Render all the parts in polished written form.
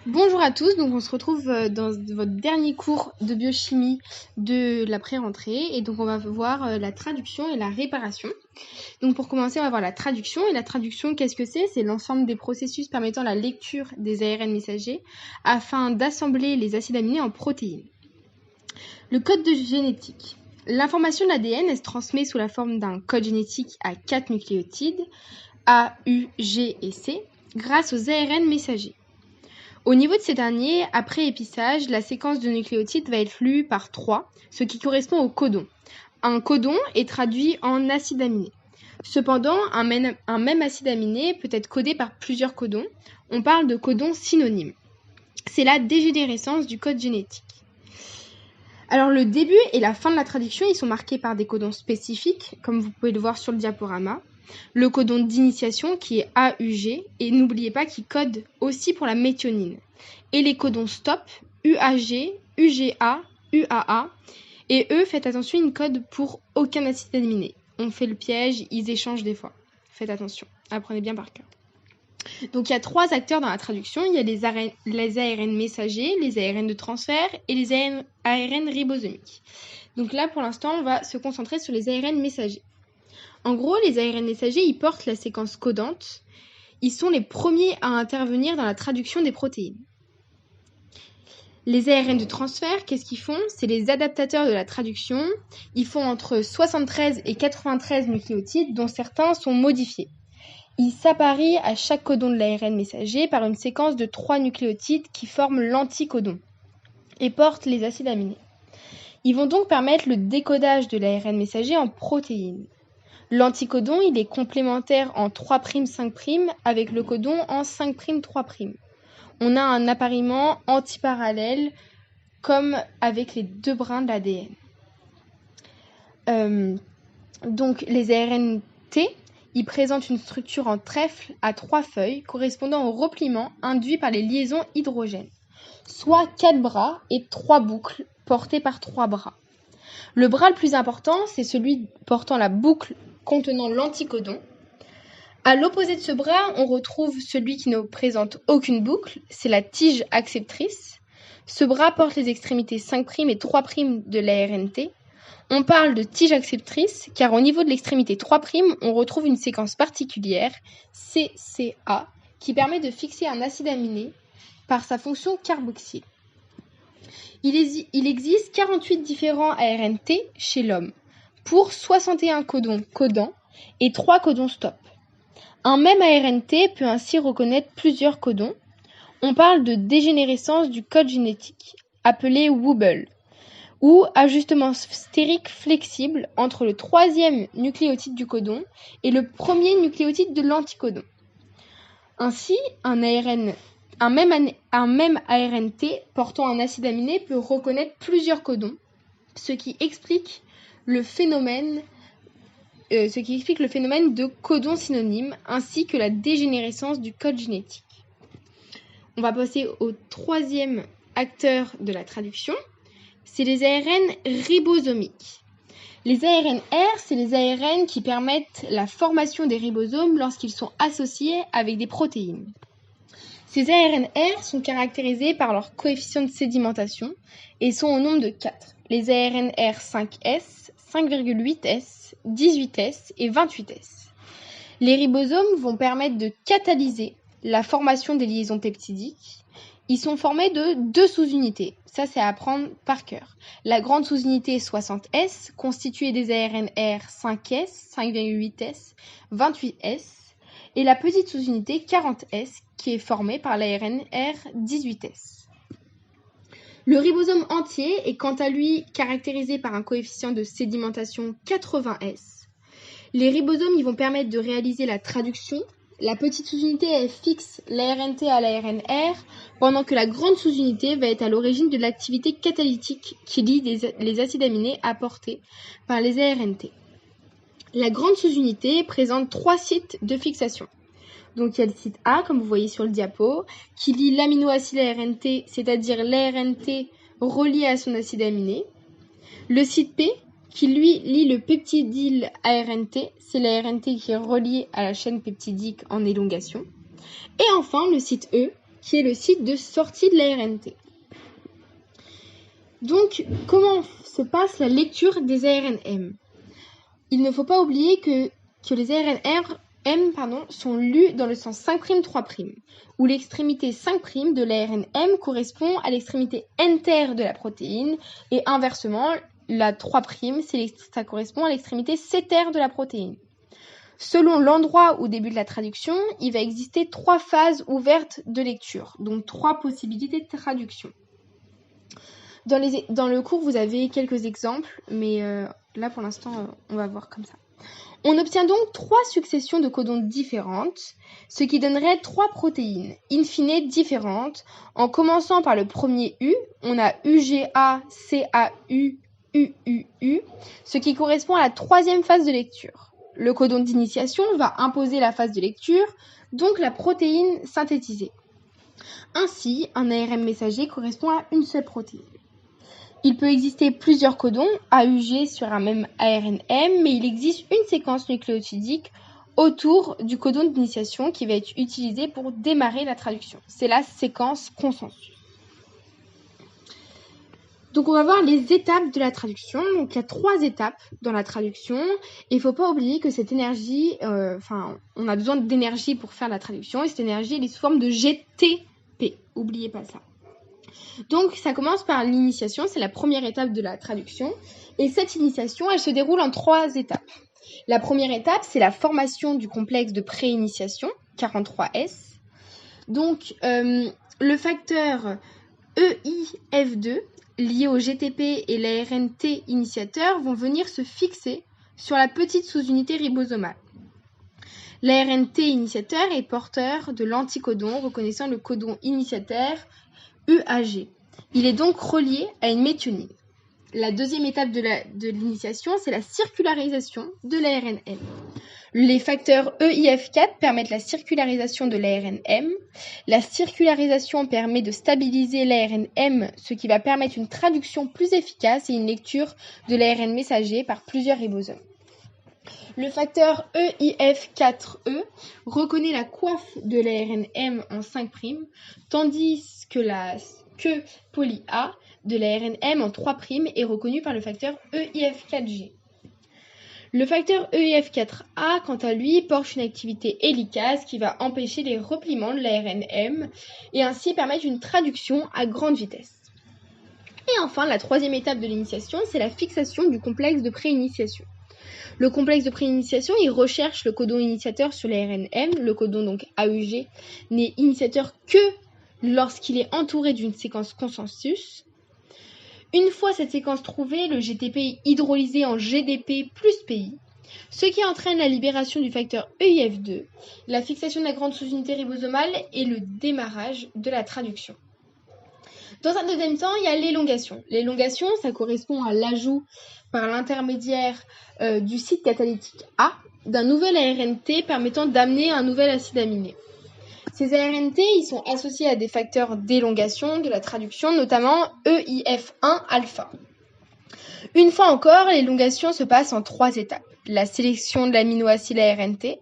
Bonjour à tous, donc on se retrouve dans votre dernier cours de biochimie de la pré-rentrée et donc on va voir la traduction et la réparation. Donc pour commencer, on va voir la traduction et la traduction, qu'est-ce que c'est? C'est l'ensemble des processus permettant la lecture des ARN messagers afin d'assembler les acides aminés en protéines. Le code de génétique. L'information de l'ADN, elle se transmet sous la forme d'un code génétique à 4 nucléotides, A, U, G et C, grâce aux ARN messagers. Au niveau de ces derniers, après épissage, la séquence de nucléotides va être lue par 3, ce qui correspond au codon. Un codon est traduit en acide aminé. Cependant, un même acide aminé peut être codé par plusieurs codons. On parle de codons synonymes. C'est la dégénérescence du code génétique. Alors le début et la fin de la traduction, ils sont marqués par des codons spécifiques, comme vous pouvez le voir sur le diaporama. Le codon d'initiation qui est AUG, et n'oubliez pas qu'il code aussi pour la méthionine. Et les codons stop, UAG, UGA, UAA, et eux, faites attention, ils ne codent pour aucun acide aminé. On fait le piège, ils échangent des fois. Faites attention, apprenez bien par cœur. Donc il y a 3 acteurs dans la traduction, il y a les ARN messagers, les ARN de transfert et les ARN ribosomiques. Donc là pour l'instant on va se concentrer sur les ARN messagers. En gros, les ARN messagers, ils portent la séquence codante. Ils sont les premiers à intervenir dans la traduction des protéines. Les ARN de transfert, qu'est-ce qu'ils font? C'est les adaptateurs de la traduction. Ils font entre 73 et 93 nucléotides, dont certains sont modifiés. Ils s'apparient à chaque codon de l'ARN messager par une séquence de 3 nucléotides qui forment l'anticodon et portent les acides aminés. Ils vont donc permettre le décodage de l'ARN messager en protéines. L'anticodon, il est complémentaire en 3' 5' avec le codon en 5' 3'. On a un appariement antiparallèle comme avec les 2 brins de l'ADN. Donc les ARN T, ils présentent une structure en trèfle à 3 feuilles correspondant au repliement induit par les liaisons hydrogènes, soit 4 bras et 3 boucles portées par 3 bras. Le bras le plus important, c'est celui portant la boucle contenant l'anticodon. À l'opposé de ce bras, on retrouve celui qui ne présente aucune boucle, c'est la tige acceptrice. Ce bras porte les extrémités 5' et 3' de l'ARNT. On parle de tige acceptrice car au niveau de l'extrémité 3', on retrouve une séquence particulière, CCA, qui permet de fixer un acide aminé par sa fonction carboxyle. Il existe 48 différents ARNT chez l'homme, pour 61 codons codants et 3 codons stop. Un même ARNT peut ainsi reconnaître plusieurs codons. On parle de dégénérescence du code génétique, appelé Wobble, ou ajustement stérique flexible entre le 3e nucléotide du codon et le 1er nucléotide de l'anticodon. Ainsi, un même ARNT portant un acide aminé peut reconnaître plusieurs codons, ce qui explique le phénomène de codons synonymes ainsi que la dégénérescence du code génétique. On va passer au 3e acteur de la traduction, c'est les ARN ribosomiques. Les ARN-R, c'est les ARN qui permettent la formation des ribosomes lorsqu'ils sont associés avec des protéines. Ces ARN-R sont caractérisés par leur coefficient de sédimentation et sont au nombre de 4. Les ARN-R 5S, 5,8S, 18S et 28S. Les ribosomes vont permettre de catalyser la formation des liaisons peptidiques. Ils sont formés de 2 sous-unités. Ça, c'est à apprendre par cœur. La grande sous-unité 60S, constituée des ARN-R 5S, 5,8S, 28S, et la petite sous-unité 40S, qui est formée par l'ARN-R 18S. Le ribosome entier est quant à lui caractérisé par un coefficient de sédimentation 80S. Les ribosomes ils vont permettre de réaliser la traduction. La petite sous-unité elle fixe l'ARNT à l'ARN-R, pendant que la grande sous-unité va être à l'origine de l'activité catalytique qui lie les acides aminés apportés par les ARNT. La grande sous-unité présente 3 sites de fixation. Donc il y a le site A, comme vous voyez sur le diapo, qui lie l'aminoacide ARNT, c'est-à-dire l'ARNT relié à son acide aminé. Le site P, qui lui lie le peptidyle ARNT, c'est l'ARNT qui est relié à la chaîne peptidique en élongation. Et enfin le site E, qui est le site de sortie de l'ARNT. Donc, comment se passe la lecture des ARNM? Il ne faut pas oublier que les ARNM sont lus dans le sens 5', 3', où l'extrémité 5' de l'ARNM correspond à l'extrémité enter de la protéine, et inversement, la 3', ça correspond à l'extrémité setter de la protéine. Selon l'endroit où débute la traduction, il va exister 3 phases ouvertes de lecture, donc 3 possibilités de traduction. Dans le cours, vous avez quelques exemples, mais là, pour l'instant, on va voir comme ça. On obtient donc 3 successions de codons différentes, ce qui donnerait 3 protéines, in fine différentes. En commençant par le premier U, on a UGA, CAU, UUU, ce qui correspond à la 3e phase de lecture. Le codon d'initiation va imposer la phase de lecture, donc la protéine synthétisée. Ainsi, un ARN messager correspond à une seule protéine. Il peut exister plusieurs codons AUG sur un même ARNM, mais il existe une séquence nucléotidique autour du codon d'initiation qui va être utilisé pour démarrer la traduction. C'est la séquence consensus. Donc on va voir les étapes de la traduction. Donc il y a 3 étapes dans la traduction. Et il ne faut pas oublier que cette énergie, on a besoin d'énergie pour faire la traduction. Et cette énergie, elle est sous forme de GTP. N'oubliez pas ça. Donc ça commence par l'initiation, c'est la première étape de la traduction. Et cette initiation, elle se déroule en 3 étapes. La première étape, c'est la formation du complexe de pré-initiation, 43S. Donc le facteur EIF2, lié au GTP et l'ARNT initiateur, vont venir se fixer sur la petite sous-unité ribosomale. L'ARNT initiateur est porteur de l'anticodon reconnaissant le codon initiateur UAG. Il est donc relié à une méthionine. La deuxième étape de l'initiation, c'est la circularisation de l'ARNM. Les facteurs EIF4 permettent la circularisation de l'ARNM. La circularisation permet de stabiliser l'ARNM, ce qui va permettre une traduction plus efficace et une lecture de l'ARN messager par plusieurs ribosomes. Le facteur EIF4E reconnaît la coiffe de l'ARNM en 5', tandis que la queue poly A de l'ARNM en 3' est reconnue par le facteur EIF4G. Le facteur EIF4A, quant à lui, porte une activité hélicase qui va empêcher les repliements de l'ARNM et ainsi permettre une traduction à grande vitesse. Et enfin, la 3e étape de l'initiation, c'est la fixation du complexe de préinitiation. Le complexe de préinitiation, il recherche le codon initiateur sur l'ARNM. Le codon donc AUG n'est initiateur que lorsqu'il est entouré d'une séquence consensus. Une fois cette séquence trouvée, le GTP est hydrolysé en GDP plus PI, ce qui entraîne la libération du facteur EIF2, la fixation de la grande sous-unité ribosomale et le démarrage de la traduction. Dans un deuxième temps, il y a l'élongation. L'élongation, ça correspond à l'ajout par l'intermédiaire du site catalytique A d'un nouvel ARNT permettant d'amener un nouvel acide aminé. Ces ARNT, ils sont associés à des facteurs d'élongation de la traduction, notamment EIF1-alpha. Une fois encore, l'élongation se passe en 3 étapes. La sélection de l'aminoacide ARNT,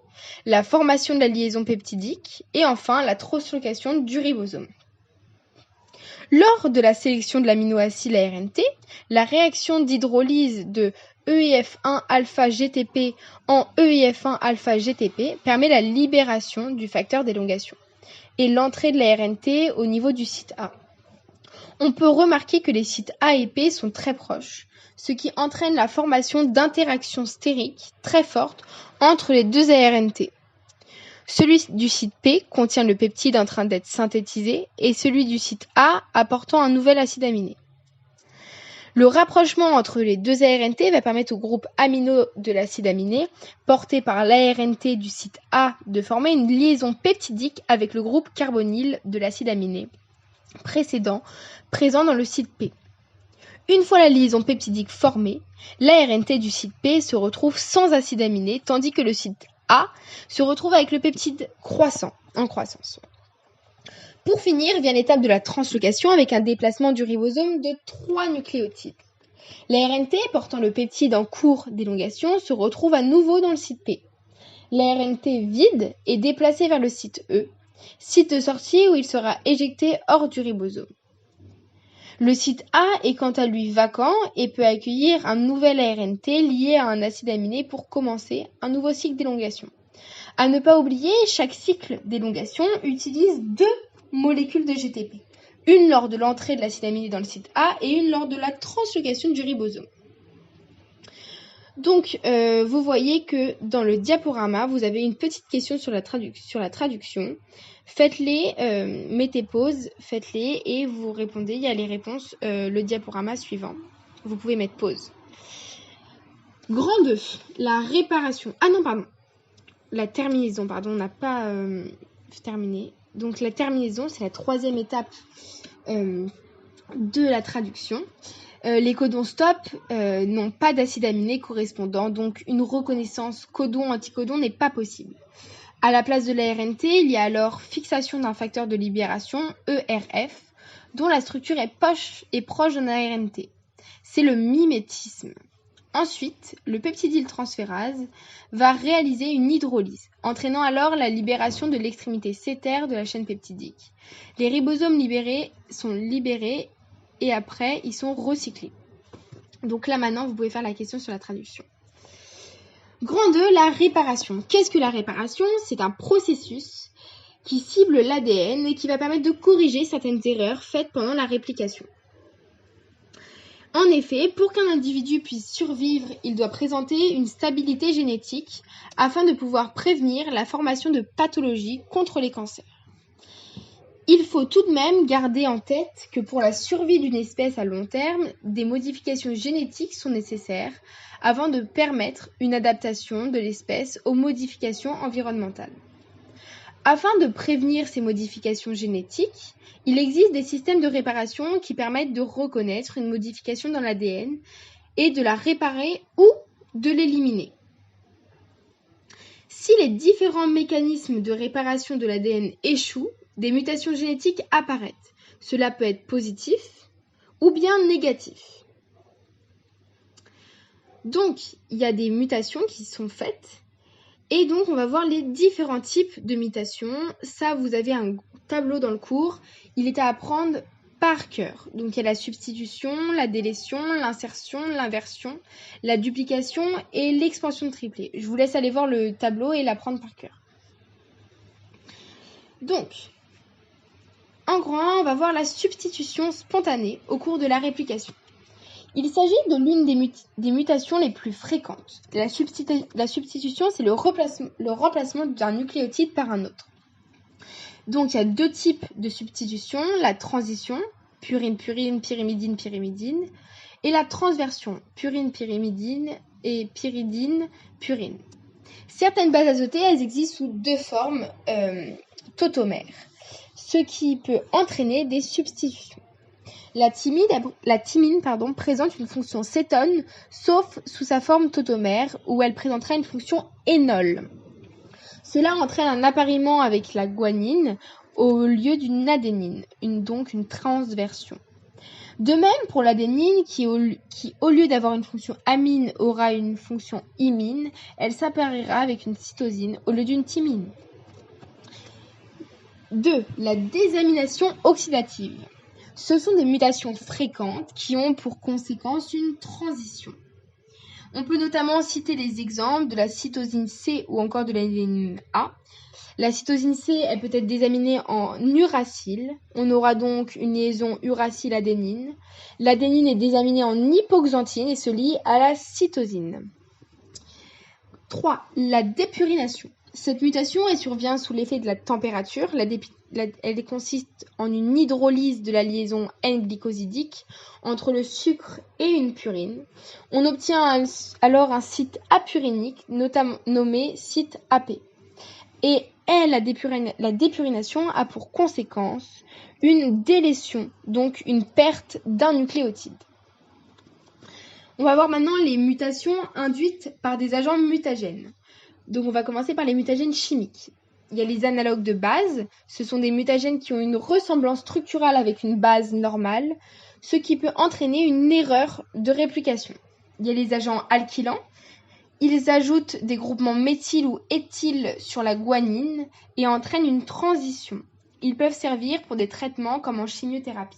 la formation de la liaison peptidique et enfin la translocation du ribosome. Lors de la sélection de l'aminoacide ARNT, la réaction d'hydrolyse de EIF1-alpha-GTP en EIF1-alpha-GTP permet la libération du facteur d'élongation et l'entrée de l'ARNT au niveau du site A. On peut remarquer que les sites A et P sont très proches, ce qui entraîne la formation d'interactions stériques très fortes entre les 2 ARNT. Celui du site P contient le peptide en train d'être synthétisé et celui du site A apportant un nouvel acide aminé. Le rapprochement entre les 2 ARNT va permettre au groupe amino de l'acide aminé, porté par l'ARNT du site A, de former une liaison peptidique avec le groupe carbonyle de l'acide aminé précédent, présent dans le site P. Une fois la liaison peptidique formée, l'ARNT du site P se retrouve sans acide aminé, tandis que le site A se retrouve avec le peptide en croissance. Pour finir, vient l'étape de la translocation avec un déplacement du ribosome de 3 nucléotides. L'ARNT portant le peptide en cours d'élongation se retrouve à nouveau dans le site P. L'ARNT vide est déplacé vers le site E. Site de sortie où il sera éjecté hors du ribosome. Le site A est quant à lui vacant et peut accueillir un nouvel ARNT lié à un acide aminé pour commencer un nouveau cycle d'élongation. À ne pas oublier, chaque cycle d'élongation utilise 2 molécules de GTP. Une lors de l'entrée de l'acide aminé dans le site A et une lors de la translocation du ribosome. Donc, vous voyez que dans le diaporama, vous avez une petite question sur la traduction. Faites-les, mettez pause, faites-les et vous répondez. Il y a les réponses, le diaporama suivant. Vous pouvez mettre pause. Grand 2, la réparation. Ah non, pardon. La terminaison, pardon, on n'a pas terminé. Donc, la terminaison, c'est la 3e étape de la traduction. Les codons stop n'ont pas d'acide aminé correspondant, donc une reconnaissance codon-anticodon n'est pas possible. À la place de l'ARNT, il y a alors fixation d'un facteur de libération, ERF, dont la structure est proche d'un ARNT. C'est le mimétisme. Ensuite, le peptidyltransférase va réaliser une hydrolyse, entraînant alors la libération de l'extrémité C-terre de la chaîne peptidique. Les ribosomes sont libérés et après, ils sont recyclés. Donc là, maintenant, vous pouvez faire la question sur la traduction. Grand 2, la réparation. Qu'est-ce que la réparation ? C'est un processus qui cible l'ADN et qui va permettre de corriger certaines erreurs faites pendant la réplication. En effet, pour qu'un individu puisse survivre, il doit présenter une stabilité génétique afin de pouvoir prévenir la formation de pathologies contre les cancers. Il faut tout de même garder en tête que pour la survie d'une espèce à long terme, des modifications génétiques sont nécessaires avant de permettre une adaptation de l'espèce aux modifications environnementales. Afin de prévenir ces modifications génétiques, il existe des systèmes de réparation qui permettent de reconnaître une modification dans l'ADN et de la réparer ou de l'éliminer. Si les différents mécanismes de réparation de l'ADN échouent, des mutations génétiques apparaissent. Cela peut être positif ou bien négatif. Donc, il y a des mutations qui sont faites. Et donc, on va voir les différents types de mutations. Ça, vous avez un tableau dans le cours. Il est à apprendre par cœur. Donc, il y a la substitution, la délétion, l'insertion, l'inversion, la duplication et l'expansion de triplet. Je vous laisse aller voir le tableau et l'apprendre par cœur. Donc, en grand 1, on va voir la substitution spontanée au cours de la réplication. Il s'agit de l'une des mutations les plus fréquentes. La substitution, c'est le remplacement d'un nucléotide par un autre. Donc, il y a 2 types de substitution, la transition, purine-purine, pyrimidine-pyrimidine, et la transversion, purine-pyrimidine et pyridine-purine. Certaines bases azotées, elles existent sous 2 formes tautomères, ce qui peut entraîner des substitutions. La thymine présente une fonction cétone, sauf sous sa forme tautomère, où elle présentera une fonction énol. Cela entraîne un appariement avec la guanine au lieu d'une adénine, donc une transversion. De même pour l'adénine, qui au lieu d'avoir une fonction amine aura une fonction imine, elle s'appariera avec une cytosine au lieu d'une thymine. 2. La désamination oxydative. Ce sont des mutations fréquentes qui ont pour conséquence une transition. On peut notamment citer les exemples de la cytosine C ou encore de l'adénine A. La cytosine C, elle peut être désaminée en uracile. On aura donc une liaison uracile-adénine. L'adénine est désaminée en hypoxanthine et se lie à la cytosine. 3. La dépurination. Cette mutation, elle survient sous l'effet de la température. Elle consiste en une hydrolyse de la liaison N-glycosidique entre le sucre et une purine. On obtient alors un site apurinique, nommé site AP. Et la dépurination a pour conséquence une délétion, donc une perte d'un nucléotide. On va voir maintenant les mutations induites par des agents mutagènes. Donc on va commencer par les mutagènes chimiques. Il y a les analogues de base, ce sont des mutagènes qui ont une ressemblance structurale avec une base normale, ce qui peut entraîner une erreur de réplication. Il y a les agents alkylants, Ils ajoutent des groupements méthyl ou éthyl sur la guanine et entraînent une transition. Ils peuvent servir pour des traitements comme en chimiothérapie.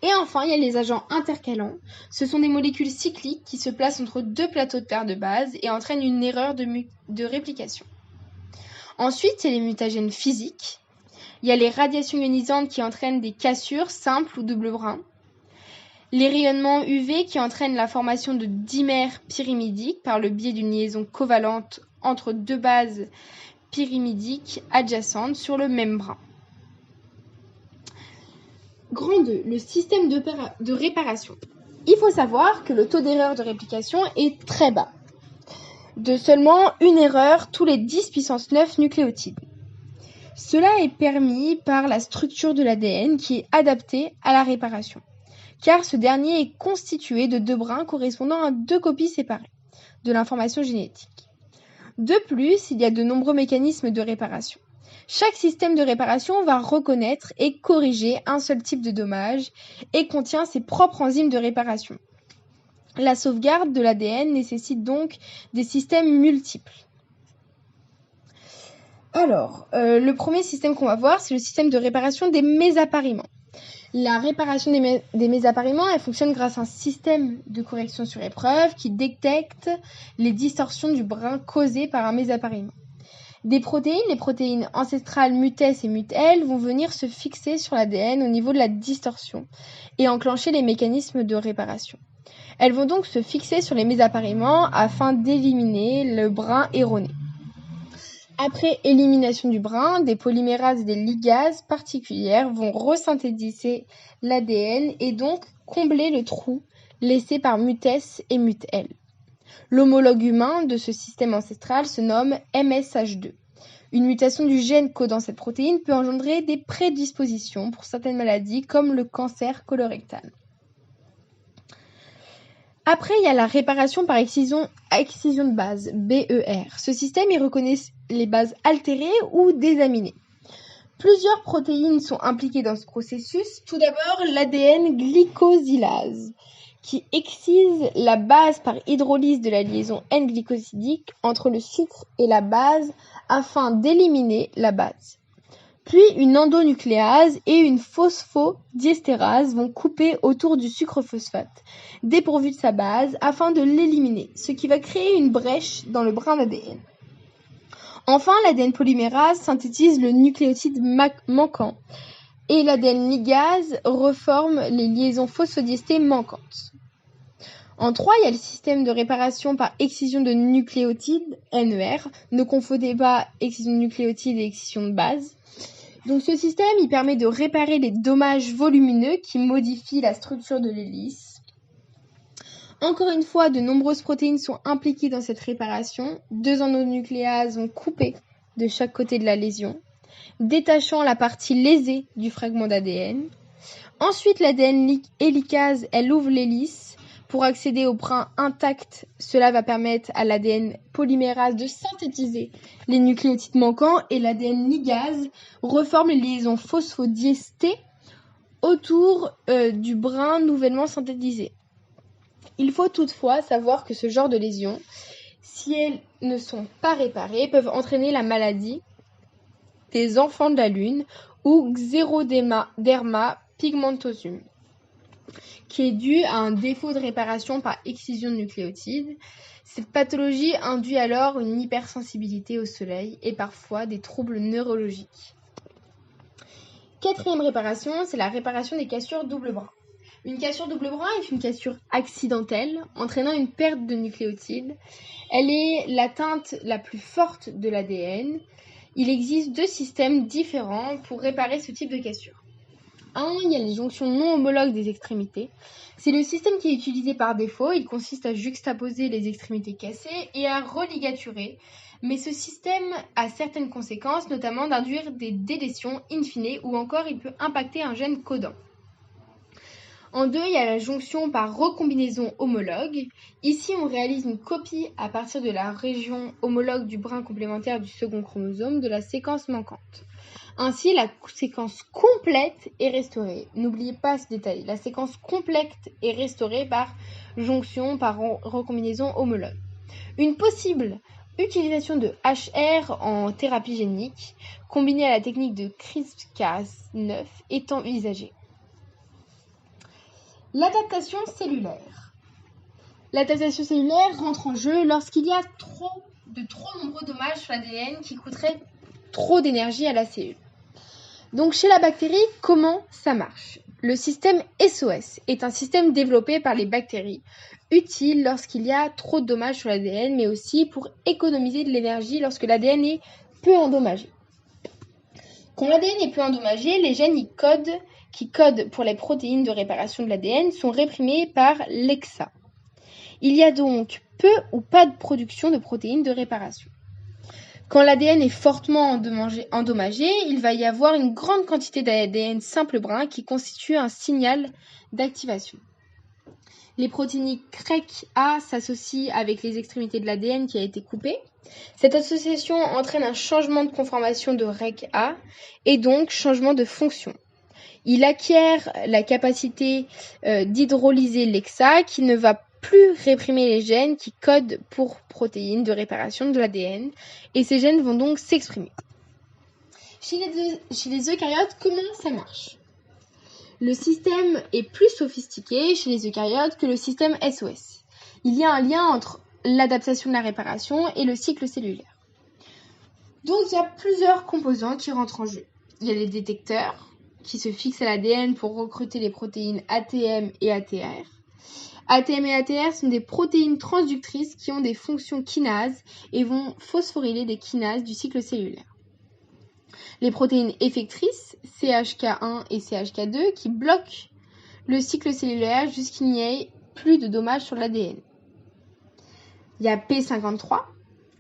Et enfin, il y a les agents intercalants. Ce sont des molécules cycliques qui se placent entre deux plateaux de terre de base et entraînent une erreur de réplication. Ensuite, il y a les mutagènes physiques. Il y a les radiations ionisantes qui entraînent des cassures simples ou double brin. Les rayonnements UV qui entraînent la formation de dimères pyrimidiques par le biais d'une liaison covalente entre deux bases pyrimidiques adjacentes sur le même brin. Grand 2, le système de réparation. Il faut savoir que le taux d'erreur de réplication est très bas, de seulement une erreur tous les 10 puissance 9 nucléotides. Cela est permis par la structure de l'ADN qui est adaptée à la réparation, car ce dernier est constitué de deux brins correspondant à deux copies séparées de l'information génétique. De plus, il y a de nombreux mécanismes de réparation. Chaque système de réparation va reconnaître et corriger un seul type de dommage et contient ses propres enzymes de réparation. La sauvegarde de l'ADN nécessite donc des systèmes multiples. Alors, le premier système qu'on va voir, c'est le système de réparation des mésappariements. La réparation des mésappariements, elle fonctionne grâce à un système de correction sur épreuve qui détecte les distorsions du brin causées par un mésappariement. Les protéines ancestrales MUT-S et MUT-L vont venir se fixer sur l'ADN au niveau de la distorsion et enclencher les mécanismes de réparation. Elles vont donc se fixer sur les mésappariements afin d'éliminer le brin erroné. Après élimination du brin, des polymérases et des ligases particulières vont resynthétiser l'ADN et donc combler le trou laissé par MUT-S et MUT-L. L'homologue humain de ce système ancestral se nomme MSH2. Une mutation du gène codant cette protéine peut engendrer des prédispositions pour certaines maladies comme le cancer colorectal. Après, il y a la réparation par excision de base, BER. Ce système, il reconnaît les bases altérées ou désaminées. Plusieurs protéines sont impliquées dans ce processus. Tout d'abord, l'ADN glycosylase, qui excise la base par hydrolyse de la liaison N-glycosidique entre le sucre et la base afin d'éliminer la base. Puis une endonucléase et une phosphodiestérase vont couper autour du sucre phosphate, dépourvu de sa base, afin de l'éliminer, ce qui va créer une brèche dans le brin d'ADN. Enfin, l'ADN polymérase synthétise le nucléotide manquant et l'ADN ligase reforme les liaisons phosphodiestées manquantes. En 3, il y a le système de réparation par excision de nucléotides, NER. Ne confondez pas excision de nucléotides et excision de base. Donc ce système, il permet de réparer les dommages volumineux qui modifient la structure de l'hélice. Encore une fois, de nombreuses protéines sont impliquées dans cette réparation. 2 endonucléases vont couper de chaque côté de la lésion, détachant la partie lésée du fragment d'ADN. Ensuite, l'ADN hélicase, elle ouvre l'hélice pour accéder au brin intact. Cela va permettre à l'ADN polymérase de synthétiser les nucléotides manquants et l'ADN ligase reforme les liaisons phosphodiestées autour du brin nouvellement synthétisé. Il faut toutefois savoir que ce genre de lésions, si elles ne sont pas réparées, peuvent entraîner la maladie des enfants de la Lune ou xéroderma pigmentosum, qui est due à un défaut de réparation par excision de nucléotides. Cette pathologie induit alors une hypersensibilité au soleil et parfois des troubles neurologiques. 4e réparation, c'est la réparation des cassures double brin. Une cassure double brin est une cassure accidentelle entraînant une perte de nucléotides. Elle est l'atteinte la plus forte de l'ADN. Il existe 2 systèmes différents pour réparer ce type de cassure. Il y a les jonctions non homologues des extrémités. C'est le système qui est utilisé par défaut. Il consiste à juxtaposer les extrémités cassées et à religaturer. Mais ce système a certaines conséquences, notamment d'induire des délétions in fine ou encore il peut impacter un gène codant. En 2, il y a la jonction par recombinaison homologue. Ici, on réalise une copie à partir de la région homologue du brin complémentaire du second chromosome de la séquence manquante. Ainsi, la séquence complète est restaurée. N'oubliez pas ce détail. La séquence complète est restaurée par jonction par recombinaison homologue. Une possible utilisation de HR en thérapie génique, combinée à la technique de CRISPR-Cas9, est envisagée. L'adaptation cellulaire. L'adaptation cellulaire rentre en jeu lorsqu'il y a de trop nombreux dommages sur l'ADN qui coûteraient trop d'énergie à la cellule. Donc chez la bactérie, comment ça marche ? Le système SOS est un système développé par les bactéries, utile lorsqu'il y a trop de dommages sur l'ADN, mais aussi pour économiser de l'énergie lorsque l'ADN est peu endommagé. Quand l'ADN est peu endommagé, les gènes qui codent pour les protéines de réparation de l'ADN sont réprimés par l'EXA. Il y a donc peu ou pas de production de protéines de réparation. Quand l'ADN est fortement endommagé, il va y avoir une grande quantité d'ADN simple brun qui constitue un signal d'activation. Les protéines CREC-A s'associent avec les extrémités de l'ADN qui a été coupé. Cette association entraîne un changement de conformation de REC-A et donc changement de fonction. Il acquiert la capacité d'hydrolyser l'EXA qui ne va plus réprimer les gènes qui codent pour protéines de réparation de l'ADN et ces gènes vont donc s'exprimer. Chez les eucaryotes, comment ça marche ? Le système est plus sophistiqué chez les eucaryotes que le système SOS. Il y a un lien entre l'adaptation de la réparation et le cycle cellulaire. Donc il y a plusieurs composants qui rentrent en jeu. Il y a les détecteurs qui se fixent à l'ADN pour recruter les protéines ATM et ATR. ATM et ATR sont des protéines transductrices qui ont des fonctions kinases et vont phosphoryler des kinases du cycle cellulaire. Les protéines effectrices, CHK1 et CHK2, qui bloquent le cycle cellulaire jusqu'il n'y ait plus de dommages sur l'ADN. Il y a P53,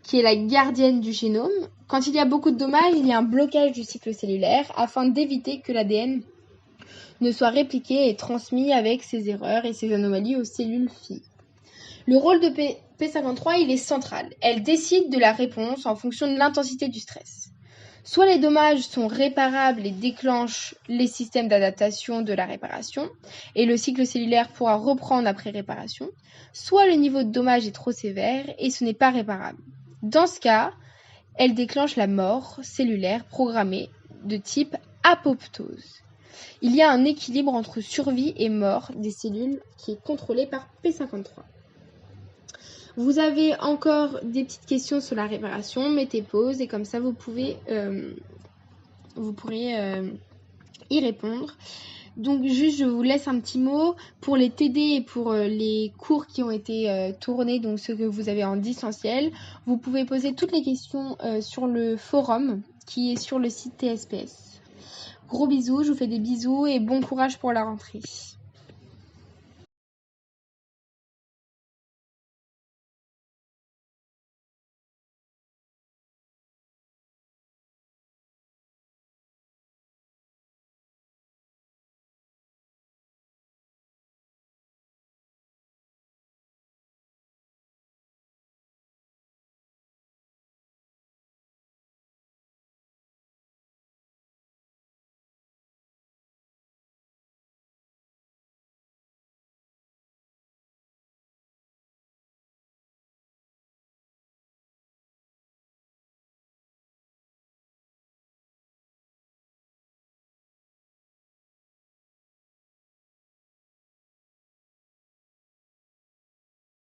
qui est la gardienne du génome. Quand il y a beaucoup de dommages, il y a un blocage du cycle cellulaire afin d'éviter que l'ADN ne soit répliqué et transmis avec ses erreurs et ses anomalies aux cellules filles. Le rôle de P53, il est central. Elle décide de la réponse en fonction de l'intensité du stress. Soit les dommages sont réparables et déclenchent les systèmes d'adaptation de la réparation, et le cycle cellulaire pourra reprendre après réparation, soit le niveau de dommage est trop sévère et ce n'est pas réparable. Dans ce cas, elle déclenche la mort cellulaire programmée de type apoptose. Il y a un équilibre entre survie et mort des cellules qui est contrôlé par P53. Vous avez encore des petites questions sur la réparation, mettez pause et comme ça vous pourrez y répondre. Donc juste je vous laisse un petit mot pour les TD et pour les cours qui ont été tournés, donc ceux que vous avez en distanciel. Vous pouvez poser toutes les questions sur le forum qui est sur le site TSPS. Gros bisous, je vous fais des bisous et bon courage pour la rentrée.